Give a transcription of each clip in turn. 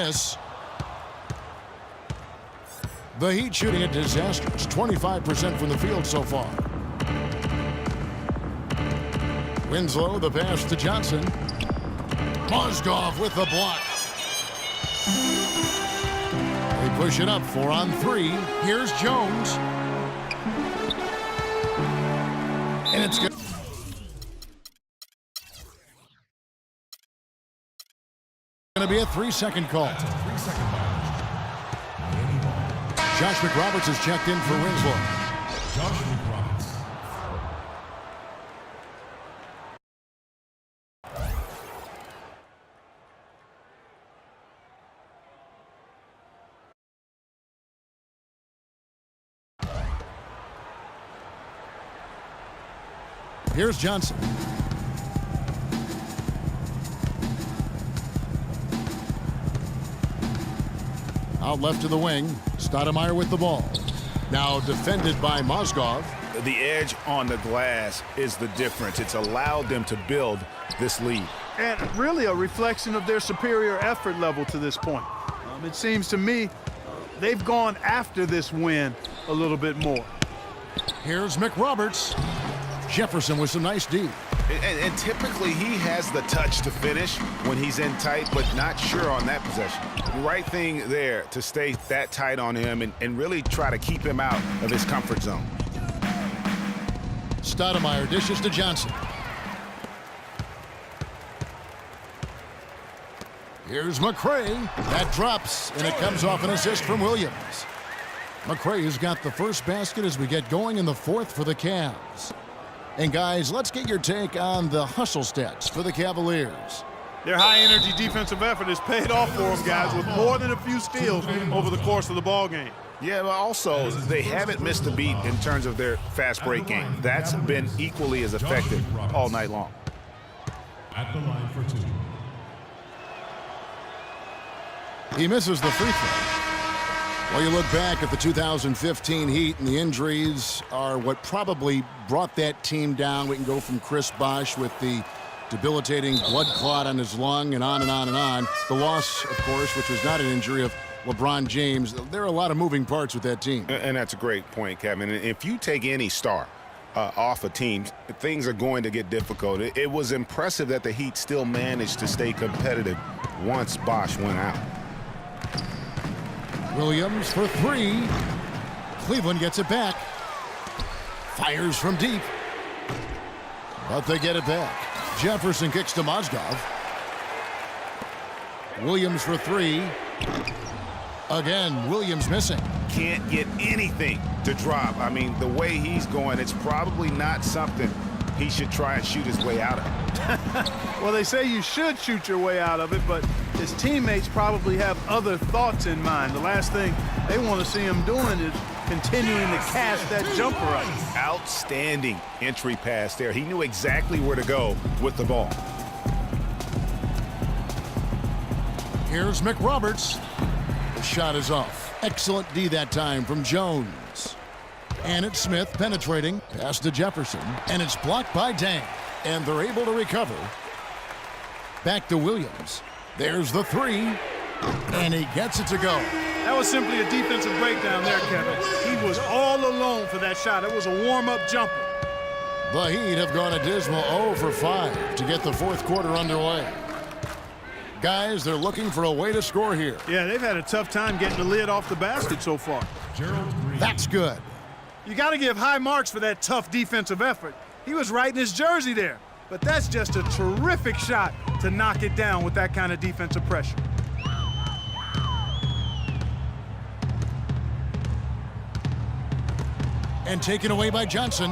miss. The Heat shooting at disastrous, 25% from the field so far. Winslow, the pass to Johnson. Mozgov with the block. They push it up 4 on 3. Here's Jones. And it's good. Going to be a 3-second call. Josh McRoberts is checked in for Winslow. Josh McRoberts. Here's Johnson. Out left to the wing. Stoudemire with the ball. Now defended by Mozgov. The edge on the glass is the difference. It's allowed them to build this lead. And really a reflection of their superior effort level to this point. It seems to me they've gone after this win a little bit more. Here's McRoberts. Jefferson with some nice D. And typically he has the touch to finish when he's in tight, but not sure on that possession. The right thing there to stay that tight on him and really try to keep him out of his comfort zone. Stoudemire dishes to Johnson. Here's McRae. That drops, and it comes off an assist from Williams. McRae has got the first basket as we get going in the fourth for the Cavs. And guys, let's get your take on the hustle stats for the Cavaliers. Their high-energy defensive effort has paid off for them, guys, with more than a few steals over the course of the ball game. Yeah, but also they haven't missed a beat in terms of their fast break game. That's been equally as effective all night long. At the line for 2. He misses the free throw. Well, you look back at the 2015 Heat, and the injuries are what probably brought that team down. We can go from Chris Bosh with the debilitating blood clot on his lung and on and on and on. The loss, of course, which was not an injury, of LeBron James. There are a lot of moving parts with that team. And that's a great point, Kevin. If you take any star off a team, things are going to get difficult. It was impressive that the Heat still managed to stay competitive once Bosh went out. Williams for 3. Cleveland gets it back. Fires from deep. But they get it back. Jefferson kicks to Mozgov. Williams for 3. Again, Williams missing. Can't get anything to drop. I mean, the way he's going, it's probably not something he should try and shoot his way out of. Well, they say you should shoot your way out of it, but his teammates probably have other thoughts in mind. The last thing they want to see him doing is continuing to cast that jumper up. Outstanding entry pass there. He knew exactly where to go with the ball. Here's McRoberts. The shot is off. Excellent D that time from Jones. And it's Smith penetrating. Pass to Jefferson. And it's blocked by Dang. And they're able to recover. Back to Williams. There's the 3. And he gets it to go. That was simply a defensive breakdown there, Kevin. He was all alone for that shot. It was a warm-up jumper. The Heat have gone a dismal 0 for 5 to get the fourth quarter underway. Guys, they're looking for a way to score here. Yeah, they've had a tough time getting the lid off the basket so far. Gerald Green. That's good. You got to give high marks for that tough defensive effort. He was right in his jersey there. But that's just a terrific shot to knock it down with that kind of defensive pressure. And taken away by Johnson.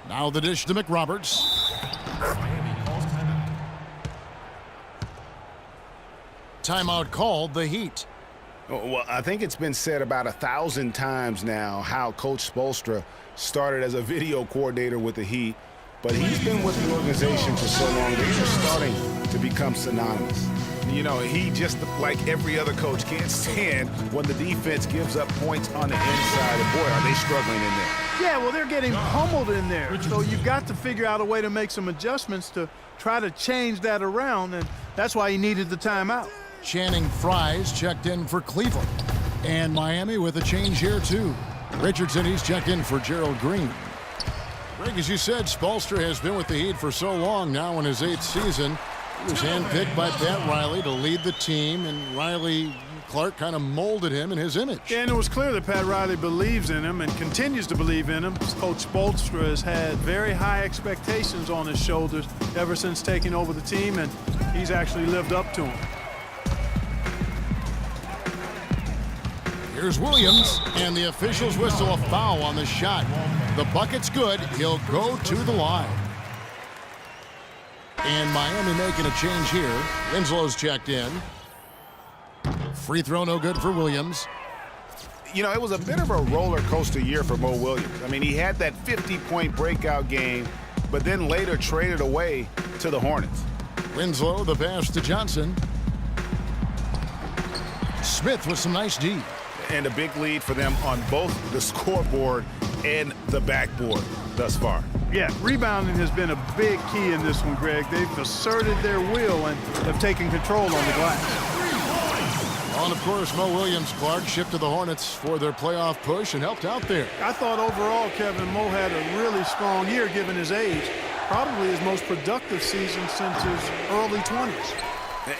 Now the dish to McRoberts. Miami calls timeout. Timeout called the Heat. Well, I think it's been said about 1,000 times now how Coach Spoelstra started as a video coordinator with the Heat, but he's been with the organization for so long, these are starting to become synonymous. You know, he just, like every other coach, can't stand when the defense gives up points on the inside, and boy, are they struggling in there. Yeah, well, they're getting pummeled in there, so you've got to figure out a way to make some adjustments to try to change that around, and That's why he needed the timeout. Channing Frye's checked in for Cleveland. And Miami with a change here, too. Richardson, he's checked in for Gerald Green. Greg, as you said, Spoelstra has been with the Heat for so long now in his 8th season. He was handpicked by Pat Riley to lead the team, and Clark kind of molded him in his image. Yeah, and it was clear that Pat Riley believes in him and continues to believe in him. Coach Spoelstra has had very high expectations on his shoulders ever since taking over the team, and he's actually lived up to them. Here's Williams, and the officials whistle a foul on the shot. The bucket's good. He'll go to the line. And Miami making a change here. Winslow's checked in. Free throw no good for Williams. You know, it was a bit of a roller coaster year for Mo Williams. I mean, he had that 50-point breakout game, but then later traded away to the Hornets. Winslow, the pass to Johnson. Smith with some nice D. And a big lead for them on both the scoreboard and the backboard thus far. Yeah, rebounding has been a big key in this one, Greg. They've asserted their will and have taken control on the glass. Well, and of course, Mo Williams, Clark, shipped to the Hornets for their playoff push and helped out there. I thought overall, Kevin, Mo had a really strong year given his age. Probably his most productive season since his early 20s.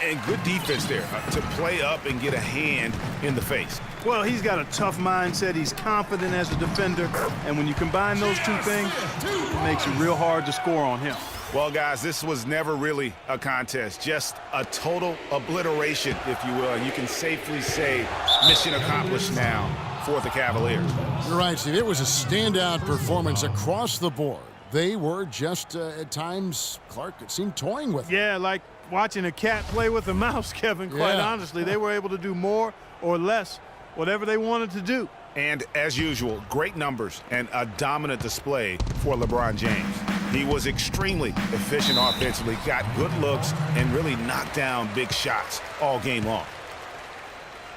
And good defense there to play up and get a hand in the face. Well, he's got a tough mindset. He's confident as a defender. And when you combine those two things, it makes it real hard to score on him. Well, guys, this was never really a contest. Just a total obliteration, if you will. And you can safely say mission accomplished now for the Cavaliers. You're right, Steve. It was a standout performance across the board. They were just, at times, Clark, it seemed toying with them. Yeah, like watching a cat play with a mouse, Kevin, quite honestly. They were able to do more or less, whatever they wanted to do. And as usual, great numbers and a dominant display for LeBron James. He was extremely efficient offensively, got good looks, and really knocked down big shots all game long.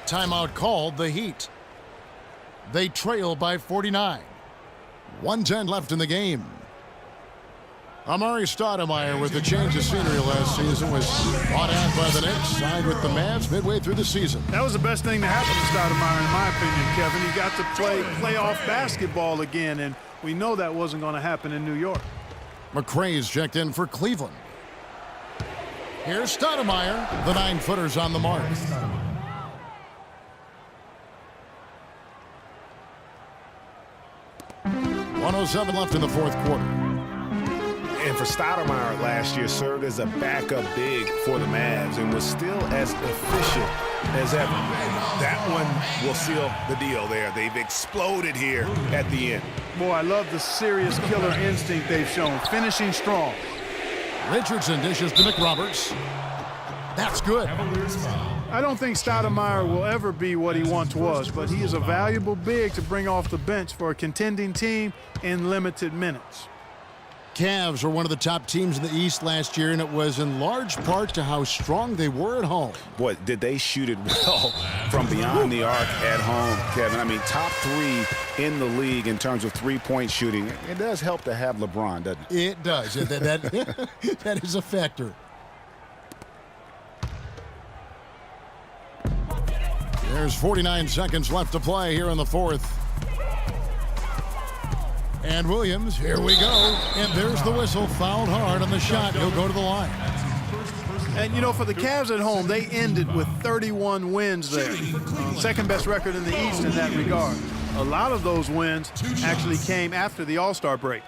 Timeout called, the Heat. They trail by 49. 1:10 left in the game. Amari Stoudemire, with the change of scenery last season, was bought out by the Knicks, signed with the Mavs midway through the season. That was the best thing to happen to Stoudemire, in my opinion, Kevin. He got to play playoff basketball again, and we know that wasn't going to happen in New York. McRae's checked in for Cleveland. Here's Stoudemire. The 9-footer's on the mark. 1:07 left in the fourth quarter. And for Stoudemire last year, served as a backup big for the Mavs and was still as efficient as ever. That one will seal the deal there. They've exploded here at the end. Boy, I love the serious killer instinct they've shown, finishing strong. Richardson dishes to McRoberts. That's good. I don't think Stoudemire will ever be what he once was, but he is a valuable big to bring off the bench for a contending team in limited minutes. Cavs were one of the top teams in the East last year, and it was in large part to how strong they were at home. Boy, did they shoot it well from beyond the arc at home, Kevin. I mean, top 3 in the league in terms of three-point shooting. It does help to have LeBron, doesn't it? It does. That is a factor. There's 49 seconds left to play here in the fourth. And Williams, here we go. And there's the whistle, fouled hard on the shot. He'll go to the line. And, you know, for the Cavs at home, they ended with 31 wins there. Second best record in the East in that regard. A lot of those wins actually came after the All-Star break.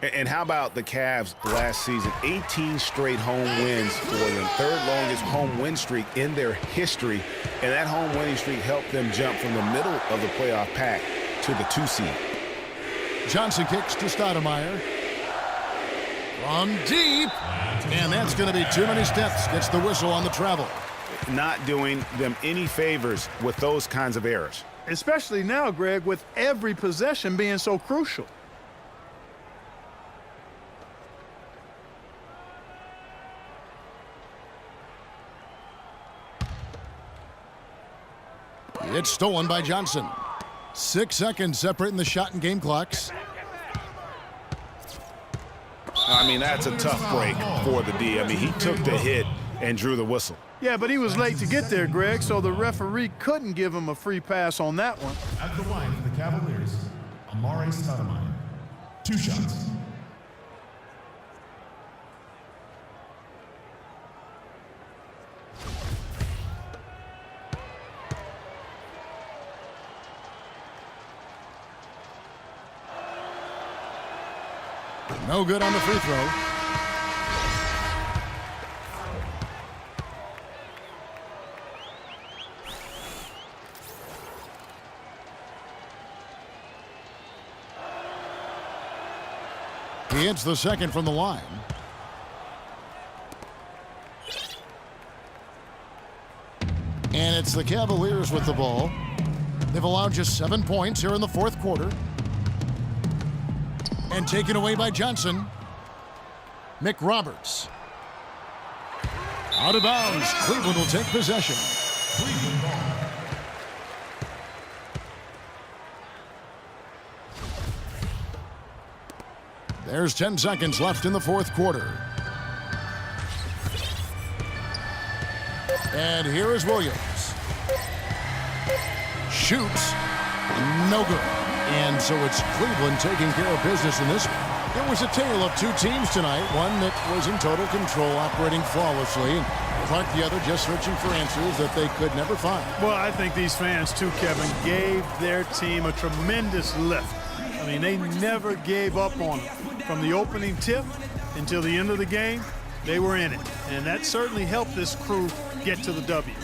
And how about the Cavs last season? 18 straight home wins for them. Third longest home win streak in their history. And that home winning streak helped them jump from the middle of the playoff pack to the 2 seed. Johnson kicks to Stoudemire. From deep. And that's going to be too many steps. Gets the whistle on the travel. Not doing them any favors with those kinds of errors. Especially now, Greg, with every possession being so crucial. It's stolen by Johnson. 6 seconds separating the shot and game clocks. I mean, that's a tough break for the D. I mean, he took the hit and drew the whistle. Yeah, but he was late to get there, Greg, so the referee couldn't give him a free pass on that one. At the line for the Cavaliers, Amare Stoudemire. 2 shots. No good on the free throw. He hits the second from the line. And it's the Cavaliers with the ball. They've allowed just 7 points here in the fourth quarter. And taken away by Johnson. Mick Roberts. Out of bounds. Cleveland will take possession. Cleveland ball. There's 10 seconds left in the fourth quarter. And here is Williams. Shoots. No good. And so it's Cleveland taking care of business in this one. It was a tale of 2 teams tonight. One that was in total control, operating flawlessly, and Clark the other just searching for answers that they could never find. Well, I think these fans, too, Kevin, gave their team a tremendous lift. I mean, they never gave up on them. From the opening tip until the end of the game, they were in it. And that certainly helped this crew get to the W.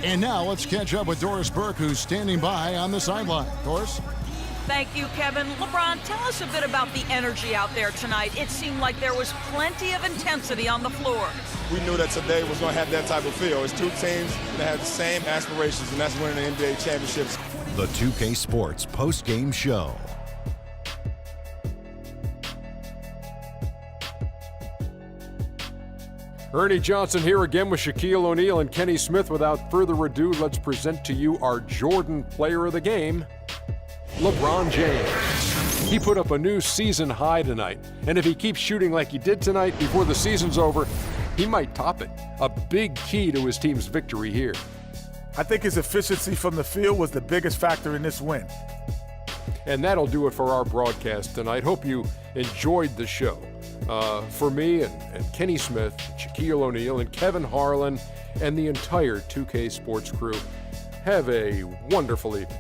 And now let's catch up with Doris Burke, who's standing by on the sideline. Doris? Thank you, Kevin. LeBron, tell us a bit about the energy out there tonight. It seemed like there was plenty of intensity on the floor. We knew that today was going to have that type of feel. It's 2 teams that have the same aspirations, and that's winning the NBA championships. The 2K Sports post-game show. Ernie Johnson here again with Shaquille O'Neal and Kenny Smith. Without further ado, let's present to you our Jordan Player of the Game, LeBron James. He put up a new season high tonight, and if he keeps shooting like he did tonight before the season's over, he might top it. A big key to his team's victory here. I think his efficiency from the field was the biggest factor in this win. And that'll do it for our broadcast tonight. Hope you enjoyed the show. For me and Kenny Smith, Shaquille O'Neal, and Kevin Harlan, and the entire 2K Sports crew, have a wonderful evening.